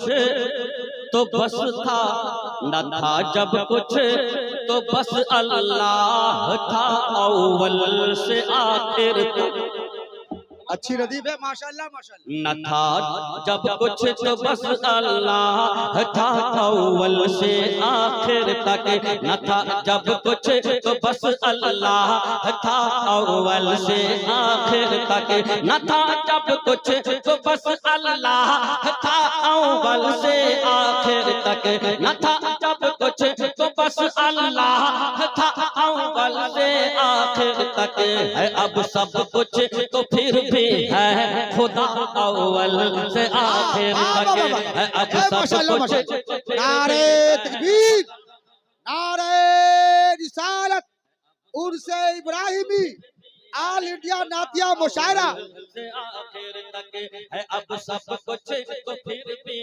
कुछ तो बस था, न था जब कुछ तो बस अल्लाह था, अव्वल से आखिर तक। अच्छी रदीफ है माशाल्लाह माशाल्लाह। न था जब कुछ तो बस अल्लाह था, अव्वल से आखिर तक। न था जब कुछ तो बस अल्लाह था, अव्वल से आखिर तक। न था जब कुछ तो बस अल्लाह था, अव्वल से आखिर तक। न था जब कुछ तो बस अल्लाह था, अव्वल से आखिर तक है। अब सब कुछ तो फिर भी है खुदा, अव्वल से आखिर तक है। अब सब कुछ। नारे तकबीर, नारे रिसालत, उर्से इब्राहिमी, ऑल इंडिया नातिया मुशायरा। से आखिर तक है। अब सब कुछ तो फिर भी